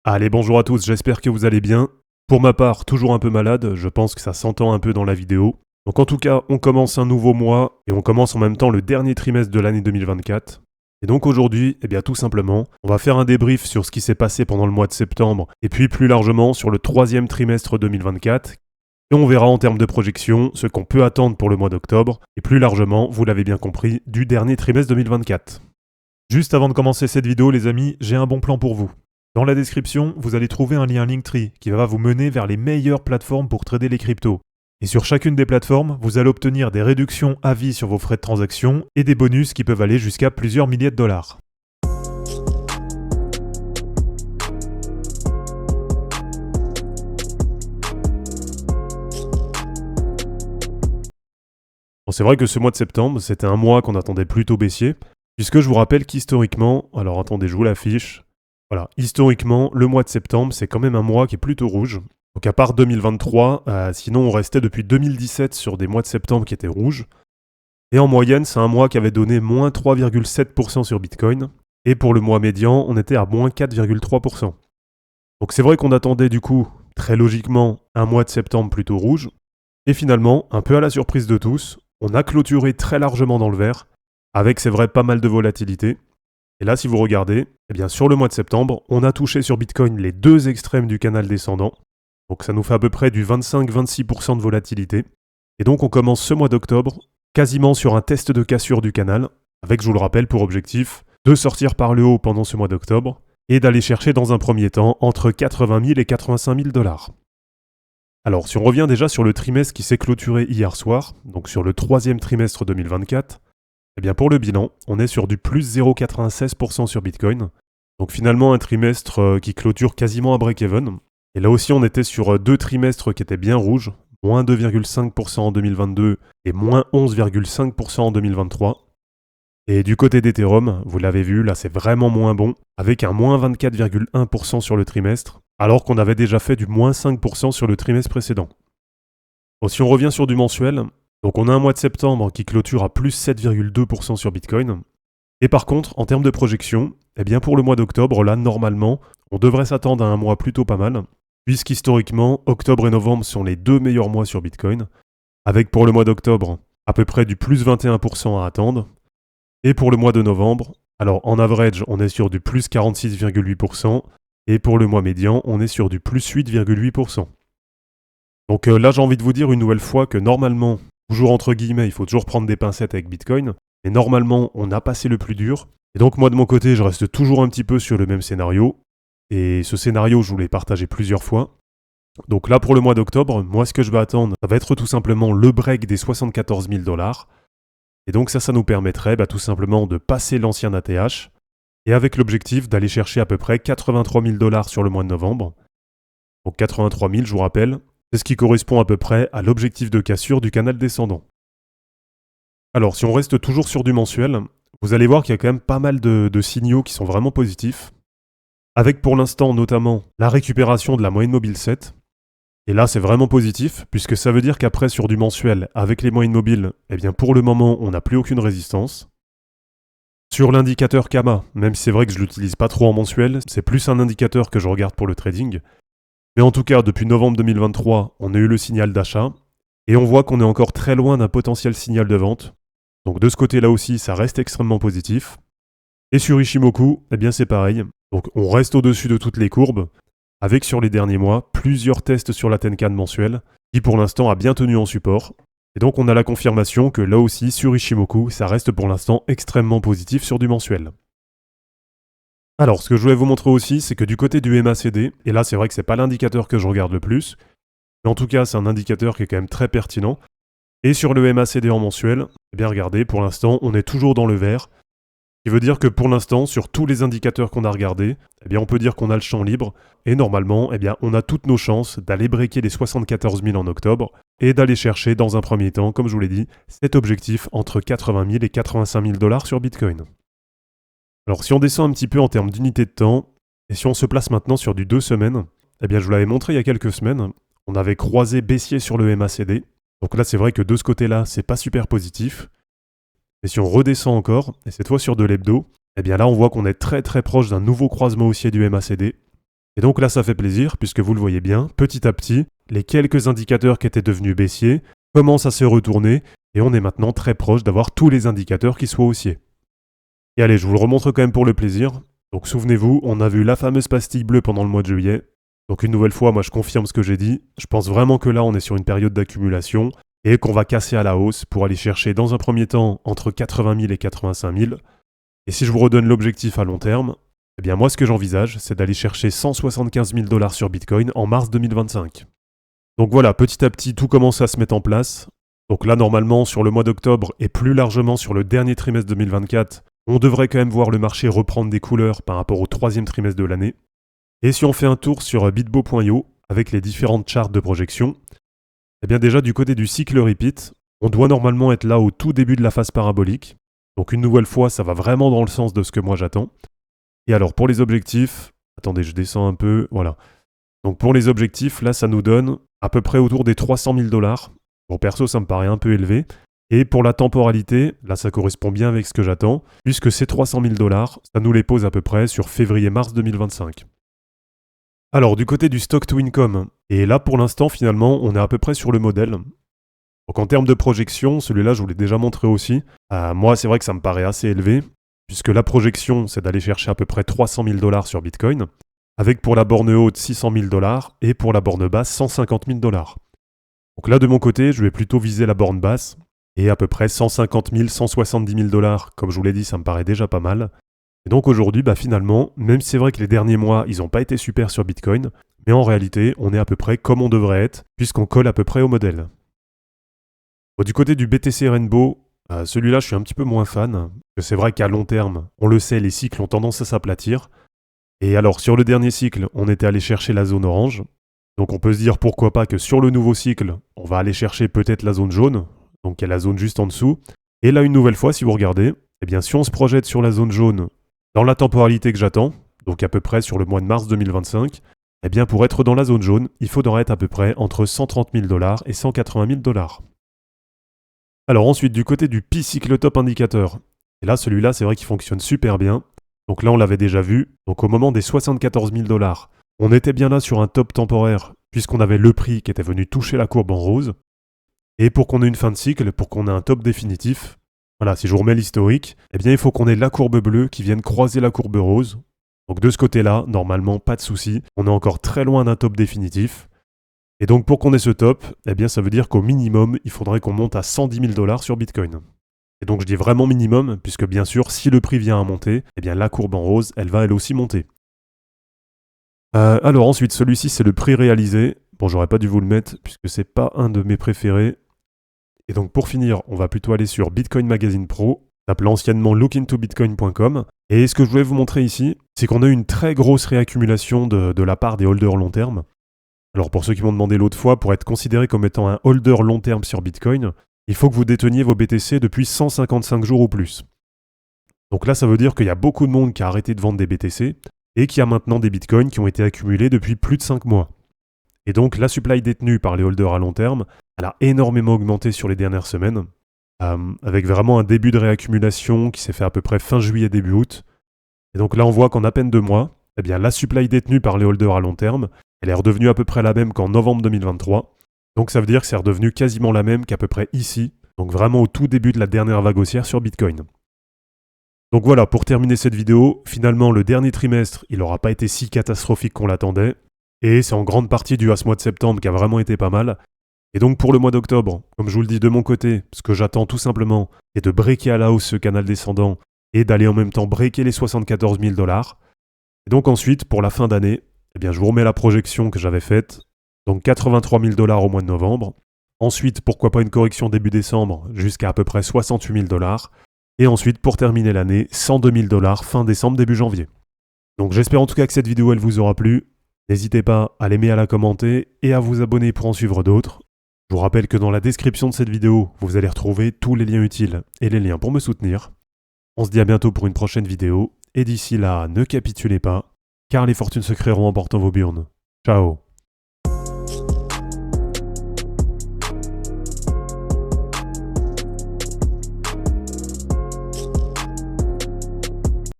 Allez, bonjour à tous, j'espère que vous allez bien. Pour ma part, toujours un peu malade, je pense que ça s'entend un peu dans la vidéo. Donc en tout cas, on commence un nouveau mois et on commence en même temps le dernier trimestre de l'année 2024. Et donc aujourd'hui, tout simplement, on va faire un débrief sur ce qui s'est passé pendant le mois de septembre et puis plus largement sur le troisième trimestre 2024. Et on verra en termes de projection ce qu'on peut attendre pour le mois d'octobre et plus largement, vous l'avez bien compris, du dernier trimestre 2024. Juste avant de commencer cette vidéo, les amis, j'ai un bon plan pour vous. Dans la description, vous allez trouver un lien Linktree qui va vous mener vers les meilleures plateformes pour trader les cryptos. Et sur chacune des plateformes, vous allez obtenir des réductions à vie sur vos frais de transaction et des bonus qui peuvent aller jusqu'à plusieurs milliers de dollars. Bon, c'est vrai que ce mois de septembre, c'était un mois qu'on attendait plutôt baissier, puisque je vous rappelle qu'historiquement, alors attendez, je vous l'affiche. Voilà, historiquement, le mois de septembre, c'est quand même un mois qui est plutôt rouge. Donc à part 2023, sinon on restait depuis 2017 sur des mois de septembre qui étaient rouges. Et en moyenne, c'est un mois qui avait donné moins 3,7% sur Bitcoin. Et pour le mois médian, on était à moins 4,3%. Donc c'est vrai qu'on attendait du coup, très logiquement, un mois de septembre plutôt rouge. Et finalement, un peu à la surprise de tous, on a clôturé très largement dans le vert, avec c'est vrai pas mal de volatilité. Et là, si vous regardez, sur le mois de septembre, on a touché sur Bitcoin les deux extrêmes du canal descendant. Donc ça nous fait à peu près du 25-26% de volatilité. Et donc on commence ce mois d'octobre quasiment sur un test de cassure du canal, avec, je vous le rappelle, pour objectif de sortir par le haut pendant ce mois d'octobre et d'aller chercher dans un premier temps entre 80 000 et 85 000 dollars. Alors si on revient déjà sur le trimestre qui s'est clôturé hier soir, donc sur le troisième trimestre 2024, pour le bilan, on est sur du plus 0,96% sur Bitcoin. Donc finalement un trimestre qui clôture quasiment à break-even. Et là aussi on était sur deux trimestres qui étaient bien rouges, moins 2,5% en 2022 et moins 11,5% en 2023. Et du côté d'Ethereum, vous l'avez vu, là c'est vraiment moins bon, avec un moins 24,1% sur le trimestre, alors qu'on avait déjà fait du moins 5% sur le trimestre précédent. Bon, si on revient sur du mensuel, donc on a un mois de septembre qui clôture à plus 7,2% sur Bitcoin. Et par contre, en termes de projection, pour le mois d'octobre, là normalement, on devrait s'attendre à un mois plutôt pas mal, puisqu'historiquement, octobre et novembre sont les deux meilleurs mois sur Bitcoin, avec pour le mois d'octobre à peu près du plus 21% à attendre. Et pour le mois de novembre, alors en average, on est sur du plus 46,8%, et pour le mois médian, on est sur du plus 8,8%. Donc là, j'ai envie de vous dire une nouvelle fois que normalement, toujours entre guillemets, il faut toujours prendre des pincettes avec Bitcoin, mais normalement, on a passé le plus dur. Et donc moi, de mon côté, je reste toujours un petit peu sur le même scénario. Et ce scénario, je vous l'ai partagé plusieurs fois. Donc là, pour le mois d'octobre, moi, ce que je vais attendre, ça va être tout simplement le break des 74 000 dollars. Et donc ça nous permettrait tout simplement de passer l'ancien ATH, et avec l'objectif d'aller chercher à peu près 83 000 dollars sur le mois de novembre. Donc 83 000, je vous rappelle, c'est ce qui correspond à peu près à l'objectif de cassure du canal descendant. Alors si on reste toujours sur du mensuel, vous allez voir qu'il y a quand même pas mal de signaux qui sont vraiment positifs, avec pour l'instant notamment la récupération de la moyenne mobile 7. Et là c'est vraiment positif, puisque ça veut dire qu'après sur du mensuel, avec les moyennes mobiles, pour le moment on n'a plus aucune résistance. Sur l'indicateur Kama, même si c'est vrai que je ne l'utilise pas trop en mensuel, c'est plus un indicateur que je regarde pour le trading. Mais en tout cas, depuis novembre 2023, on a eu le signal d'achat, et on voit qu'on est encore très loin d'un potentiel signal de vente. Donc de ce côté-là aussi, ça reste extrêmement positif. Et sur Ishimoku, c'est pareil. Donc on reste au-dessus de toutes les courbes, avec sur les derniers mois, plusieurs tests sur la Tenkan mensuelle, qui pour l'instant a bien tenu en support. Et donc on a la confirmation que là aussi, sur Ishimoku, ça reste pour l'instant extrêmement positif sur du mensuel. Alors, ce que je voulais vous montrer aussi, c'est que du côté du MACD, et là c'est vrai que c'est pas l'indicateur que je regarde le plus, mais en tout cas c'est un indicateur qui est quand même très pertinent. Et sur le MACD en mensuel, regardez, pour l'instant on est toujours dans le vert, ce qui veut dire que pour l'instant, sur tous les indicateurs qu'on a regardés, on peut dire qu'on a le champ libre, et normalement, on a toutes nos chances d'aller breaker les 74 000 en octobre, et d'aller chercher dans un premier temps, comme je vous l'ai dit, cet objectif entre 80 000 et 85 000 dollars sur Bitcoin. Alors si on descend un petit peu en termes d'unité de temps, et si on se place maintenant sur du 2 semaines, je vous l'avais montré il y a quelques semaines, on avait croisé baissier sur le MACD, donc là c'est vrai que de ce côté-là, c'est pas super positif. Et si on redescend encore, et cette fois sur de l'hebdo, là on voit qu'on est très très proche d'un nouveau croisement haussier du MACD. Et donc là, ça fait plaisir, puisque vous le voyez bien, petit à petit, les quelques indicateurs qui étaient devenus baissiers commencent à se retourner, et on est maintenant très proche d'avoir tous les indicateurs qui soient haussiers. Et allez, je vous le remontre quand même pour le plaisir. Donc souvenez-vous, on a vu la fameuse pastille bleue pendant le mois de juillet. Donc une nouvelle fois, moi je confirme ce que j'ai dit. Je pense vraiment que là, on est sur une période d'accumulation et qu'on va casser à la hausse pour aller chercher dans un premier temps entre 80 000 et 85 000. Et si je vous redonne l'objectif à long terme, eh bien moi ce que j'envisage, c'est d'aller chercher 175 000 $ sur Bitcoin en mars 2025. Donc voilà, petit à petit, tout commence à se mettre en place. Donc là, normalement, sur le mois d'octobre et plus largement sur le dernier trimestre 2024, on devrait quand même voir le marché reprendre des couleurs par rapport au troisième trimestre de l'année. Et si on fait un tour sur bitbo.io avec les différentes charts de projection, eh bien déjà du côté du cycle repeat, on doit normalement être là au tout début de la phase parabolique. Donc une nouvelle fois, ça va vraiment dans le sens de ce que moi j'attends. Et alors pour les objectifs, attendez, je descends un peu, voilà. Donc pour les objectifs, là ça nous donne à peu près autour des 300 000 $. Bon perso, ça me paraît un peu élevé. Et pour la temporalité, là ça correspond bien avec ce que j'attends, puisque ces 300 000 $, ça nous les pose à peu près sur février-mars 2025. Alors du côté du stock to income, et là pour l'instant finalement on est à peu près sur le modèle. Donc en termes de projection, celui-là je vous l'ai déjà montré aussi. Moi c'est vrai que ça me paraît assez élevé, puisque la projection c'est d'aller chercher à peu près 300 000 $ sur Bitcoin, avec pour la borne haute 600 000 $ et pour la borne basse 150 000 $. Donc là de mon côté je vais plutôt viser la borne basse, et à peu près 150 000, 170 000 $, comme je vous l'ai dit, ça me paraît déjà pas mal. Et donc aujourd'hui, finalement, même si c'est vrai que les derniers mois, ils n'ont pas été super sur Bitcoin, mais en réalité, on est à peu près comme on devrait être, puisqu'on colle à peu près au modèle. Bon, du côté du BTC Rainbow, celui-là, je suis un petit peu moins fan. C'est vrai qu'à long terme, on le sait, les cycles ont tendance à s'aplatir. Et alors, sur le dernier cycle, on était allé chercher la zone orange. Donc on peut se dire pourquoi pas que sur le nouveau cycle, on va aller chercher peut-être la zone jaune. Donc il y a la zone juste en dessous. Et là, une nouvelle fois, si vous regardez, eh bien si on se projette sur la zone jaune dans la temporalité que j'attends, donc à peu près sur le mois de mars 2025, eh bien pour être dans la zone jaune, il faudra être à peu près entre 130 000 $ et 180 000 $. Alors ensuite, du côté du Pi Cycle Top Indicator, et là celui-là c'est vrai qu'il fonctionne super bien. Donc là on l'avait déjà vu, donc au moment des 74 000 $, on était bien là sur un top temporaire, puisqu'on avait le prix qui était venu toucher la courbe en rose. Et pour qu'on ait une fin de cycle, pour qu'on ait un top définitif, voilà, si je vous remets l'historique, eh bien il faut qu'on ait la courbe bleue qui vienne croiser la courbe rose. Donc de ce côté-là, normalement, pas de souci, on est encore très loin d'un top définitif. Et donc pour qu'on ait ce top, eh bien ça veut dire qu'au minimum, il faudrait qu'on monte à 110 000 $ sur Bitcoin. Et donc je dis vraiment minimum, puisque bien sûr, si le prix vient à monter, eh bien la courbe en rose, elle va elle aussi monter. Alors ensuite, celui-ci c'est le prix réalisé. Bon, j'aurais pas dû vous le mettre, puisque c'est pas un de mes préférés. Et donc pour finir, on va plutôt aller sur Bitcoin Magazine Pro, s'appelle anciennement lookintobitcoin.com. Et ce que je voulais vous montrer ici, c'est qu'on a eu une très grosse réaccumulation de la part des holders long terme. Alors pour ceux qui m'ont demandé l'autre fois, pour être considéré comme étant un holder long terme sur Bitcoin, il faut que vous déteniez vos BTC depuis 155 jours ou plus. Donc là, ça veut dire qu'il y a beaucoup de monde qui a arrêté de vendre des BTC et qui a maintenant des Bitcoins qui ont été accumulés depuis plus de 5 mois. Et donc la supply détenue par les holders à long terme, elle a énormément augmenté sur les dernières semaines, avec vraiment un début de réaccumulation qui s'est fait à peu près fin juillet, début août. Et donc là, on voit qu'en à peine 2 mois, eh bien, la supply détenue par les holders à long terme, elle est redevenue à peu près la même qu'en novembre 2023. Donc ça veut dire que c'est redevenu quasiment la même qu'à peu près ici, donc vraiment au tout début de la dernière vague haussière sur Bitcoin. Donc voilà, pour terminer cette vidéo, finalement le dernier trimestre, il n'aura pas été si catastrophique qu'on l'attendait, et c'est en grande partie dû à ce mois de septembre qui a vraiment été pas mal. Et donc pour le mois d'octobre, comme je vous le dis de mon côté, ce que j'attends tout simplement, c'est de breaker à la hausse ce canal descendant et d'aller en même temps breaker les 74 000 $. Et donc ensuite, pour la fin d'année, eh bien je vous remets la projection que j'avais faite, donc 83 000 $ au mois de novembre. Ensuite, pourquoi pas une correction début décembre jusqu'à à peu près 68 000 $. Et ensuite, pour terminer l'année, 102 000 $ fin décembre, début janvier. Donc j'espère en tout cas que cette vidéo elle vous aura plu. N'hésitez pas à l'aimer, à la commenter et à vous abonner pour en suivre d'autres. Je vous rappelle que dans la description de cette vidéo, vous allez retrouver tous les liens utiles et les liens pour me soutenir. On se dit à bientôt pour une prochaine vidéo, et d'ici là, ne capitulez pas, car les fortunes se créeront en portant vos burnes. Ciao!